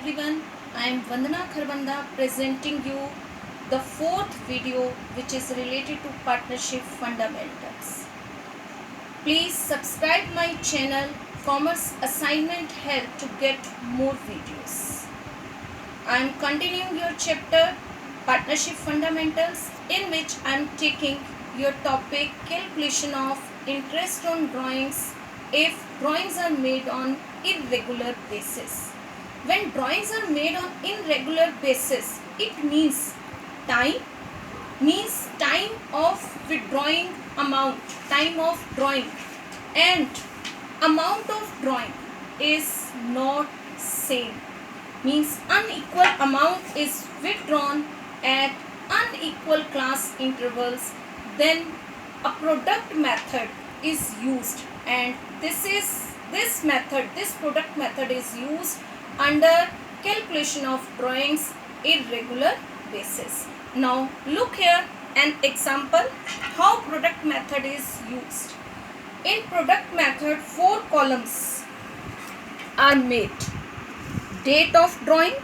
everyone, I am Vandana Kharbanda presenting you the fourth video which is related to partnership fundamentals. Please subscribe my channel Commerce Assignment Help to get more videos. I am continuing your chapter Partnership Fundamentals, in which I am taking your topic calculation of interest on drawings if drawings are made on irregular basis. When drawings are made on irregular basis, it means time of withdrawing amount, time of drawing and amount of drawing is not same. Means unequal amount is withdrawn at unequal class intervals, then a product method is used, and this product method is used under calculation of drawings irregular basis. Now look here an example how product method is used. In product method, 4 columns are made: date of drawing,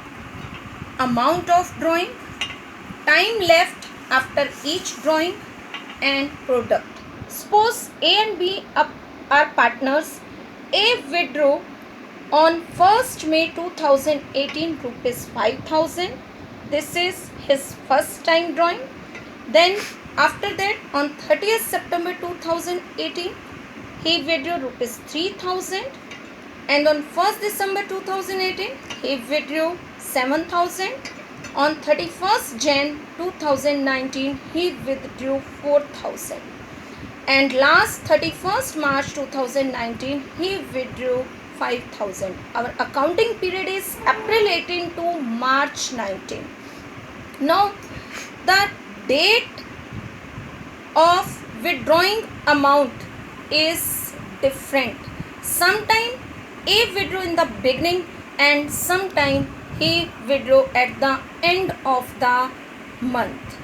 amount of drawing, time left after each drawing, and product. Suppose A and B are partners. A withdrew on 1st May 2018 rupees 5,000. This is his first time drawing. Then after that, on 30th September 2018 he withdrew rupees 3,000, and on 1st December 2018 he withdrew 7,000. On 31st Jan 2019 he withdrew 4,000, and last 31st March 2019 he withdrew 5,000. Our accounting period is April 18 to March 19. Now the date of withdrawing amount is different. Sometime A withdrew in the beginning and sometime he withdrew at the end of the month,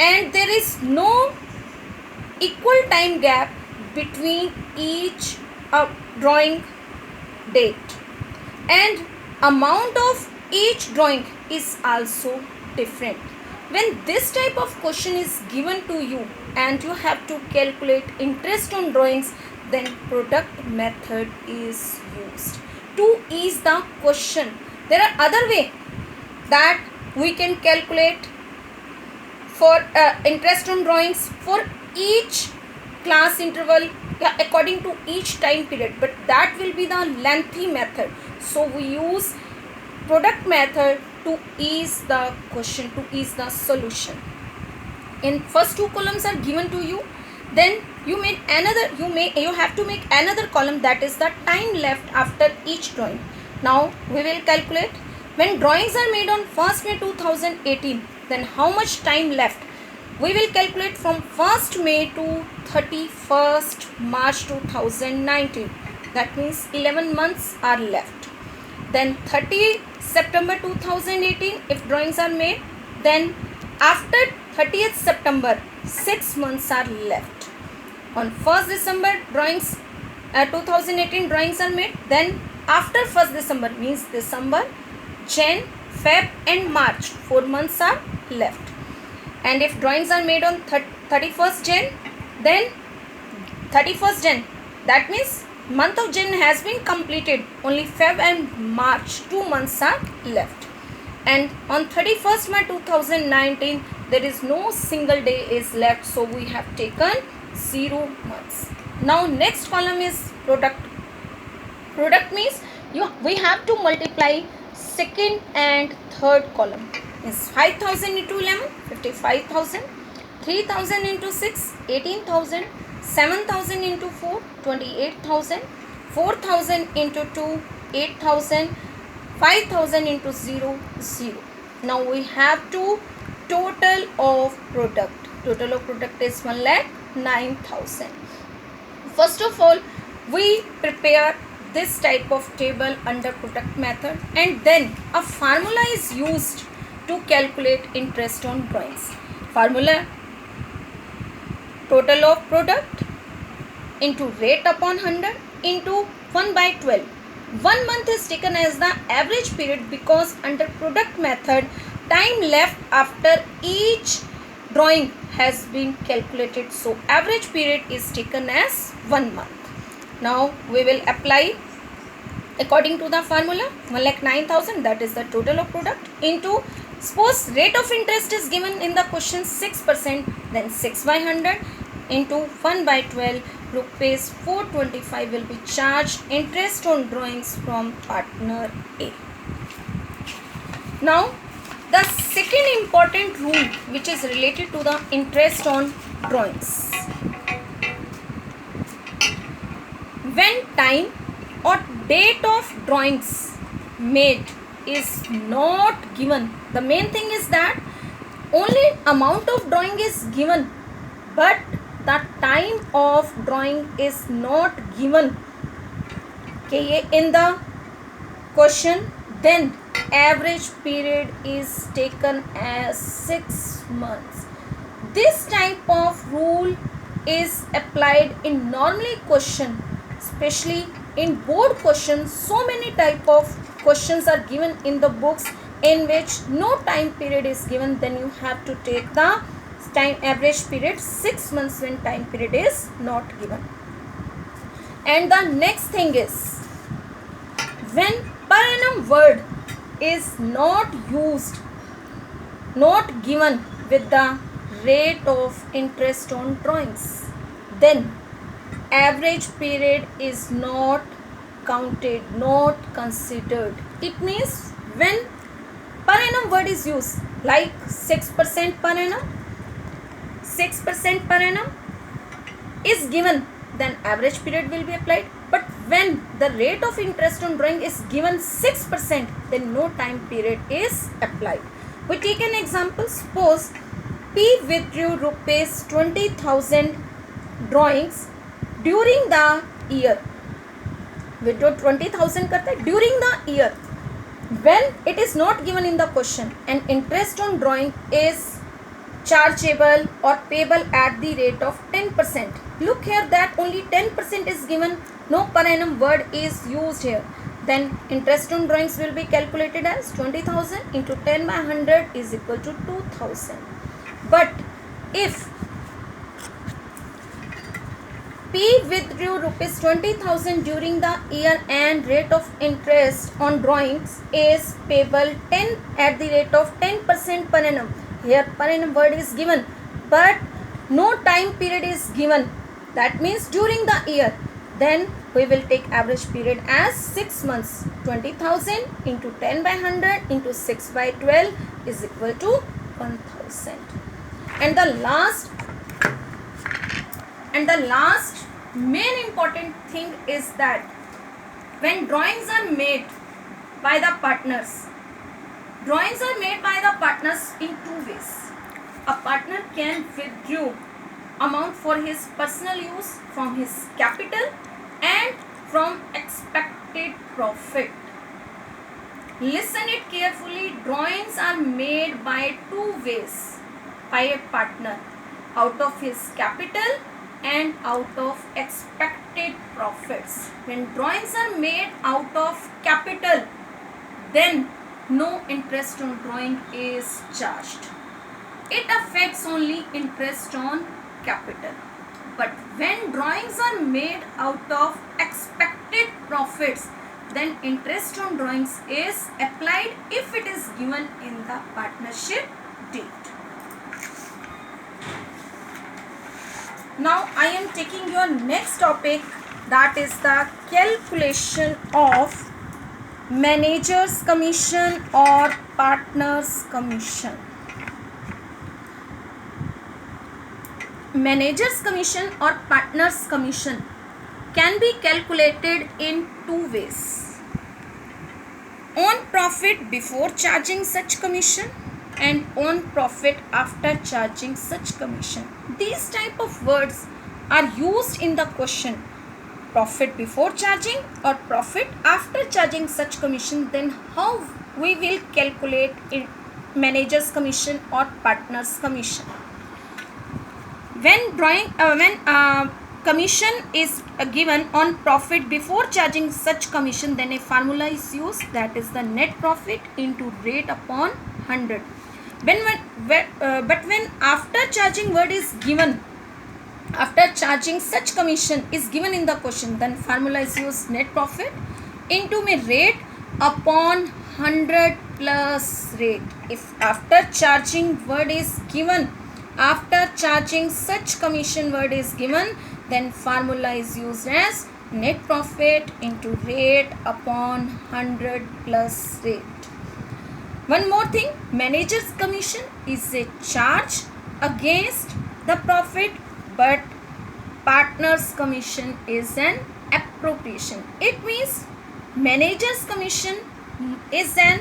and there is no equal time gap between each drawing date, and amount of each drawing is also different. When this type of question is given to you and you have to calculate interest on drawings, then product method is used to ease the question. There are other way that we can calculate for interest on drawings for each class interval according to each time period, but that will be the lengthy method. So we use product method to ease the question, to ease the solution. In first 2 columns are given to you, then you have to make another column, that is the time left after each drawing. Now we will calculate when drawings are made on 1st May 2018, then how much time left. We will calculate from 1st May to 31st March 2019. That means 11 months are left. Then 30 September 2018, if drawings are made, then after 30th September 6 months are left. On 1st December 2018 drawings are made, then after 1st December means December, Jan, Feb and March, 4 months are left. And if drawings are made on 31st Jan, then 31st Jan, that means month of Jan has been completed, only Feb and March, 2 months are left. And on 31st March 2019 there is no single day is left, so we have taken 0 months. Now next column is product. Product means we have to multiply second and third column. Is 5,000 into 11, 55,000, 3,000 into 6, 18,000, 7,000 into 4, 28,000, 4,000 into 2, 8,000, 5,000 into 0, 0. Now we have to total of product. Total of product is 1,09,000. First of all, we prepare this type of table under product method, and then a formula is used to calculate interest on drawings. Formula: total of product into rate upon 100 into 1 by 12. 1 month is taken as the average period because under product method, time left after each drawing has been calculated. So average period is taken as 1 month. Now we will apply according to the formula. 1,09,000, that is the total of product, into, suppose rate of interest is given in the question 6%, then 6 by 100 into 1 by 12, rupees 425 will be charged interest on drawings from partner A. Now the second important rule which is related to the interest on drawings. When time or date of drawings made is not given, the main thing is that only amount of drawing is given, but the time of drawing is not given, okay, in the question, then average period is taken as 6 months. This type of rule is applied in normally question, especially in board questions. So many type of questions are given in the books in which no time period is given, then you have to take the time average period 6 months when time period is not given. And the next thing is, when per annum word is not used, not given with the rate of interest on drawings, then average period is not counted, not considered. It means when per annum word is used, like 6% per annum, 6% per annum is given, then average period will be applied. But when the rate of interest on drawing is given 6%, then no time period is applied. We take an example. Suppose P withdrew rupees 20,000 drawings during the year. Withdraw 20,000 करता है during the year, when it is not given in the question, and interest on drawing is chargeable or payable at the rate of 10%. Look here that only 10% is given, no per annum word is used here. Then interest on drawings will be calculated as 20,000 into 10 by 100 is equal to 2,000. But if P withdrew rupees 20,000 during the year and rate of interest on drawings is payable 10 at the rate of 10% per annum. Here per annum word is given, but no time period is given. That means during the year. Then we will take average period as 6 months. 20,000 into 10 by 100 into 6 by 12 is equal to 1,000. And the last main important thing is that when drawings are made by the partners, drawings are made by the partners in two ways. A partner can withdraw amount for his personal use from his capital and from expected profit. Listen it carefully. Drawings are made by two ways by a partner, out of his capital and out of expected profits. When drawings are made out of capital, then no interest on drawing is charged. It affects only interest on capital. But when drawings are made out of expected profits, then interest on drawings is applied if it is given in the partnership deed. Now I am taking your next topic, that is the calculation of manager's commission or partner's commission. Manager's commission or partner's commission can be calculated in two ways: on profit before charging such commission and on profit after charging such commission. These type of words are used in the question: profit before charging or profit after charging such commission. Then how we will calculate it, manager's commission or partner's commission? When commission is given on profit before charging such commission, then a formula is used, that is the net profit into rate upon 100. But when after charging word is given, after charging such commission is given in the question, then formula is used, net profit into my rate upon 100 plus rate. If after charging word is given, after charging such commission word is given, then formula is used as net profit into rate upon 100 plus rate. One more thing, manager's commission is a charge against the profit, but partner's commission is an appropriation. It means manager's commission is an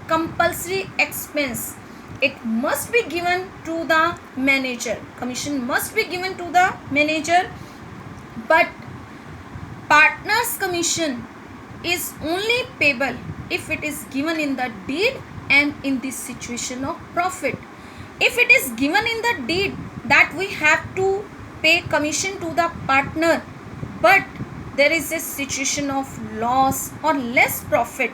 compulsory expense. It must be given to the manager. Commission must be given to the manager, but partner's commission is only payable if it is given in the deed and in the situation of profit. If it is given in the deed that we have to pay commission to the partner, but there is a situation of loss or less profit,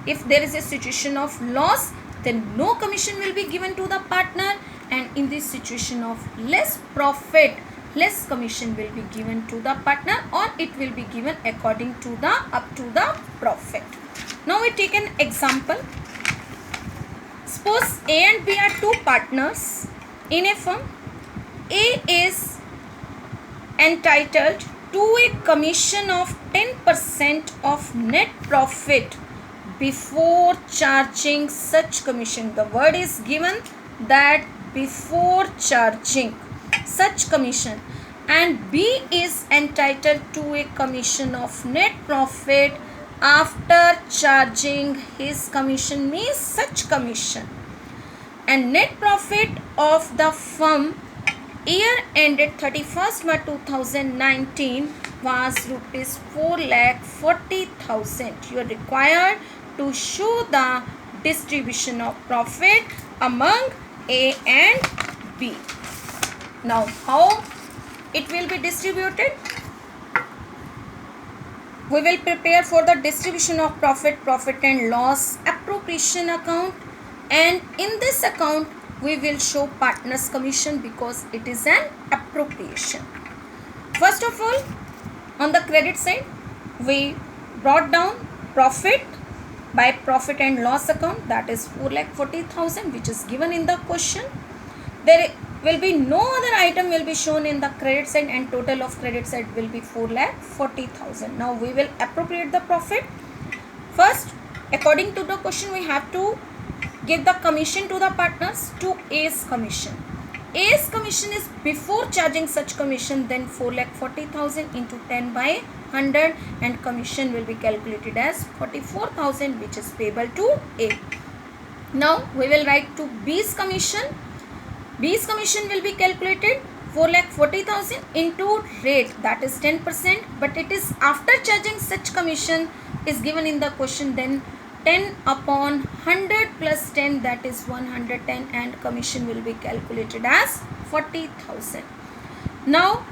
if there is a situation of loss, then no commission will be given to the partner, and in this situation of less profit, less commission will be given to the partner, or it will be given according to the up to the profit. Now we take an example. Suppose A and B are two partners in a firm. A is entitled to a commission of 10% of net profit before charging such commission. The word is given that before charging such commission, and B is entitled to a commission of net profit after charging his commission, means such commission, and net profit of the firm year ended 31st March 2019 was rupees 4,40,000. You are required to show the distribution of profit among A and B. Now how it will be distributed? We will prepare for the distribution of profit and loss appropriation account, and in this account we will show partner's commission because it is an appropriation. First of all, on the credit side, we brought down profit by profit and loss account, that is 4,40,000, which is given in the question. There will be no other item will be shown in the credit side, and total of credit side will be 4,40,000. Now we will appropriate the profit. First, according to the question, we have to give the commission to the partners to A's commission. A's commission is before charging such commission, then 4,40,000 into 10 by 100, and commission will be calculated as 44,000, which is payable to A. Now we will write to B's commission. B's commission will be calculated 4,40,000 into rate, that is 10%, but it is after charging such commission is given in the question, then 10 upon 100 plus 10, that is 110, and commission will be calculated as 40,000. Now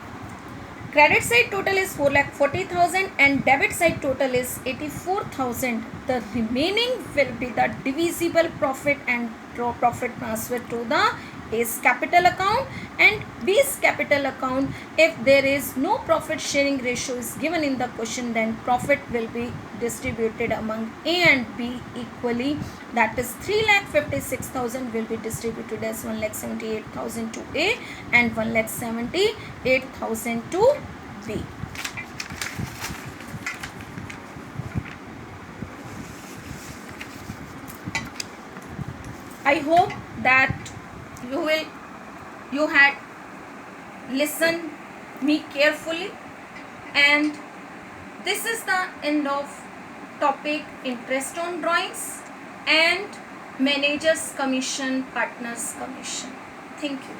credit side total is 4,40,000 and debit side total is 84,000. The remaining will be the divisible profit and profit transfer to the A's capital account and B's capital account. If there is no profit sharing ratio is given in the question, then profit will be distributed among A and B equally. That is 3,56,000 will be distributed as 1,78,000 to A and 1,78,000 to B. I hope that you had listened me carefully, and this is the end of topic interest on drawings and manager's commission, partner's commission. Thank you.